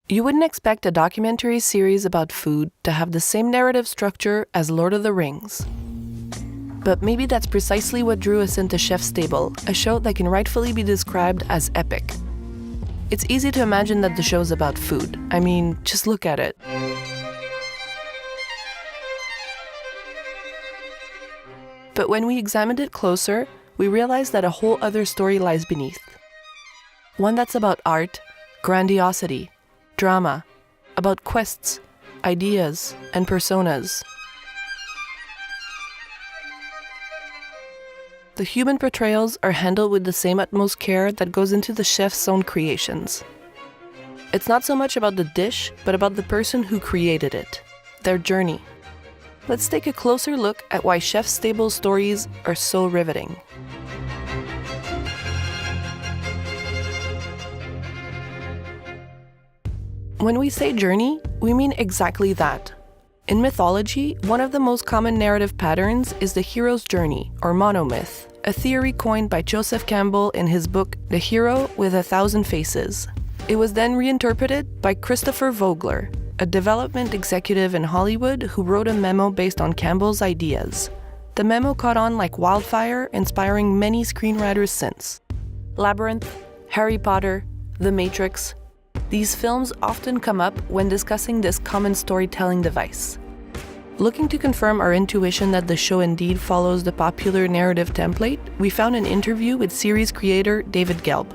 You wouldn't expect a documentary series about food to have the same narrative structure as Lord of the Rings. But maybe that's precisely what drew us into Chef's Table, a show that can rightfully be described as epic. It's easy to imagine that the show's about food. I mean, just look at it. But when we examined it closer, we realized that a whole other story lies beneath. One that's about art, grandiosity, drama, about quests, ideas, and personas. The human portrayals are handled with the same utmost care that goes into the chef's own creations. It's not so much about the dish, but about the person who created it, their journey. Let's take a closer look at why Chef's Table stories are so riveting. When we say journey, we mean exactly that. In mythology, one of the most common narrative patterns is the hero's journey, or monomyth, a theory coined by Joseph Campbell in his book The Hero with a Thousand Faces. It was then reinterpreted by Christopher Vogler, a development executive in Hollywood who wrote a memo based on Campbell's ideas. The memo caught on like wildfire, inspiring many screenwriters since. Labyrinth, Harry Potter, The Matrix. These films often come up when discussing this common storytelling device. Looking to confirm our intuition that the show indeed follows the popular narrative template, we found an interview with series creator David Gelb.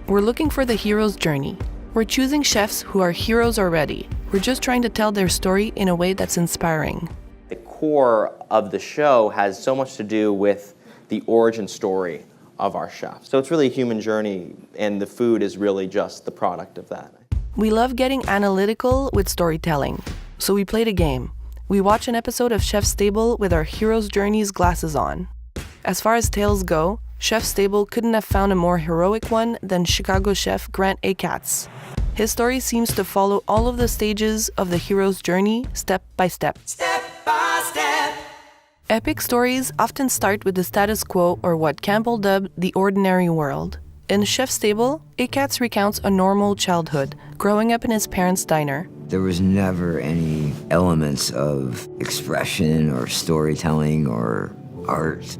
We're looking for the hero's journey. We're choosing chefs who are heroes already. We're just trying to tell their story in a way that's inspiring. The core of the show has so much to do with the origin story of our chef. So it's really a human journey, and the food is really just the product of that. We love getting analytical with storytelling, so we played a game. We watched an episode of Chef's Table with our hero's journeys glasses on. As far as tales go, Chef's Table couldn't have found a more heroic one than Chicago chef Grant Achatz. His story seems to follow all of the stages of the hero's journey, step by step. Step by step. Epic stories often start with the status quo, or what Campbell dubbed the ordinary world. In Chef's Table, Achatz recounts a normal childhood, growing up in his parents' diner. There was never any elements of expression or storytelling or art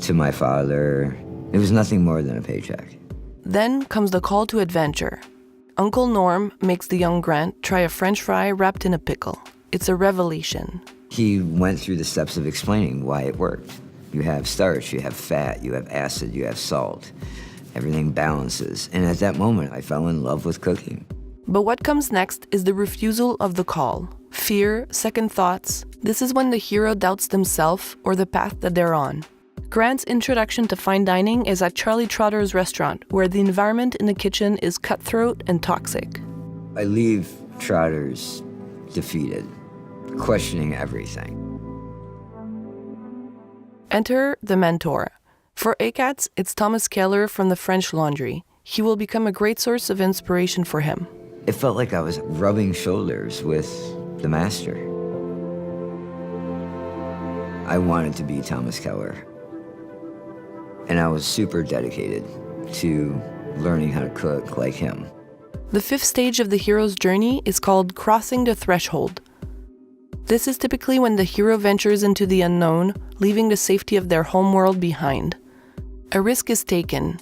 to my father. It was nothing more than a paycheck. Then comes the call to adventure. Uncle Norm makes the young Grant try a French fry wrapped in a pickle. It's a revelation. He went through the steps of explaining why it worked. You have starch, you have fat, you have acid, you have salt. Everything balances. And at that moment, I fell in love with cooking. But what comes next is the refusal of the call. Fear, second thoughts. This is when the hero doubts themselves or the path that they're on. Grant's introduction to fine dining is at Charlie Trotter's restaurant, where the environment in the kitchen is cutthroat and toxic. I leave Trotter's defeated, questioning everything. Enter the mentor. For Achatz, it's Thomas Keller from the French Laundry. He will become a great source of inspiration for him. It felt like I was rubbing shoulders with the master. I wanted to be Thomas Keller. And I was super dedicated to learning how to cook like him. The fifth stage of the hero's journey is called crossing the threshold. This is typically when the hero ventures into the unknown, leaving the safety of their homeworld behind. A risk is taken.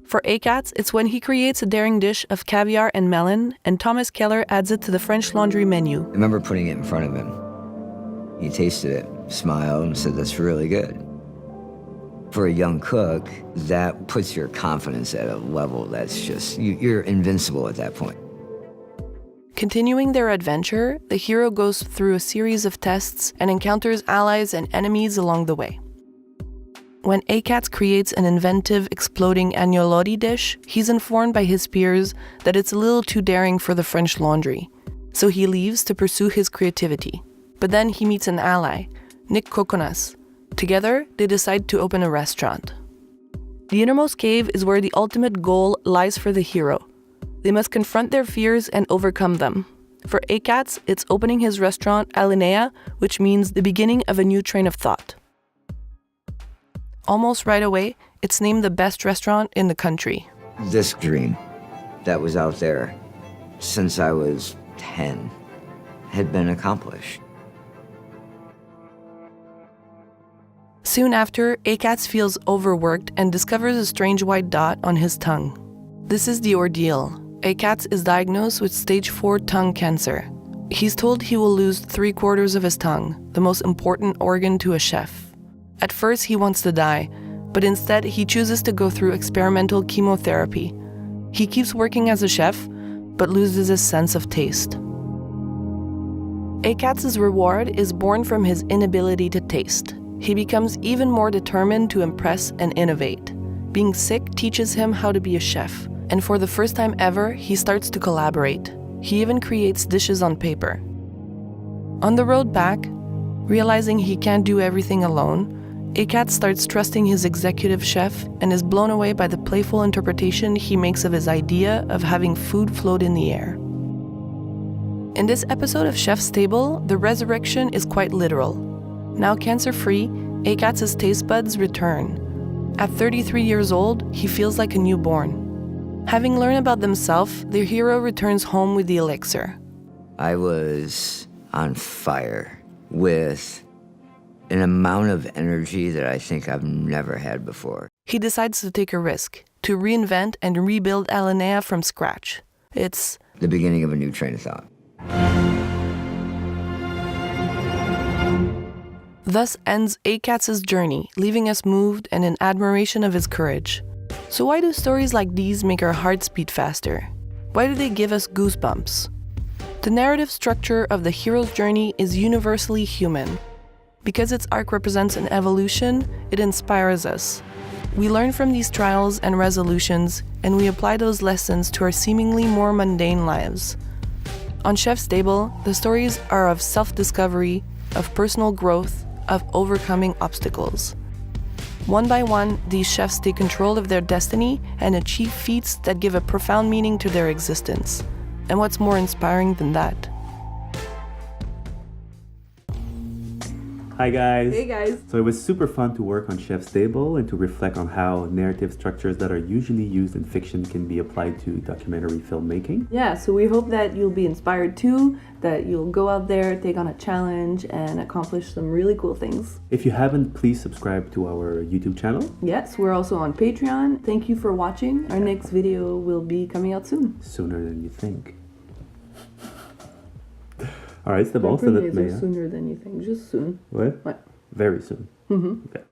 For Achatz, it's when he creates a daring dish of caviar and melon, and Thomas Keller adds it to the French Laundry menu. I remember putting it in front of him. He tasted it, smiled, and said, "That's really good." For a young cook, that puts your confidence at a level that's just, you're invincible at that point. Continuing their adventure, the hero goes through a series of tests and encounters allies and enemies along the way. When Achatz creates an inventive, exploding agnolotti dish, he's informed by his peers that it's a little too daring for the French Laundry, so he leaves to pursue his creativity. But then he meets an ally, Nick Kokonas. Together, they decide to open a restaurant. The Innermost cave is where the ultimate goal lies for the hero. They must confront their fears and overcome them. For Achatz, it's opening his restaurant Alinea, which means the beginning of a new train of thought. Almost right away, it's named the best restaurant in the country. This dream that was out there, since I was 10 had been accomplished. Soon after, Akats feels overworked and discovers a strange white dot on his tongue. This is the ordeal. Akats is diagnosed with stage 4 tongue cancer. He's told he will lose 3/4 of his tongue, the most important organ to a chef. At first, he wants to die, but instead, he chooses to go through experimental chemotherapy. He keeps working as a chef, but loses his sense of taste. Akats' reward is born from his inability to taste. He becomes even more determined to impress and innovate. Being sick teaches him how to be a chef, and for the first time ever, he starts to collaborate. He even creates dishes on paper. On the road back, realizing he can't do everything alone, Akats starts trusting his executive chef and is blown away by the playful interpretation he makes of his idea of having food float in the air. In this episode of Chef's Table, the resurrection is quite literal. Now cancer-free, Akats' taste buds return. At 33 years old, he feels like a newborn. Having learned about themselves, their hero returns home with the elixir. I was on fire with an amount of energy that I think I've never had before. He decides to take a risk, to reinvent and rebuild Alinea from scratch. It's the beginning of a new train of thought. Thus ends Akats' journey, leaving us moved and in admiration of his courage. So why do stories like these make our hearts beat faster? Why do they give us goosebumps? The narrative structure of the hero's journey is universally human. Because its arc represents an evolution, it inspires us. We learn from these trials and resolutions, and we apply those lessons to our seemingly more mundane lives. On Chef's Table, the stories are of self-discovery, of personal growth, of overcoming obstacles. One by one, these chefs take control of their destiny and achieve feats that give a profound meaning to their existence. And what's more inspiring than that? Hi guys. Hey guys. So it was super fun to work on Chef's Table and to reflect on how narrative structures that are usually used in fiction can be applied to documentary filmmaking. Yeah, so we hope that you'll be inspired too, that you'll go out there, take on a challenge, and accomplish some really cool things. If you haven't, please subscribe to our YouTube channel. Yes, we're also on Patreon. Thank you for watching. Our next video will be coming out soon. Sooner than you think. Alright, c'est bon, c'est notre meilleur. Sooner than you think, just soon. Ouais? Ouais. Very soon. Mm-hmm. Okay.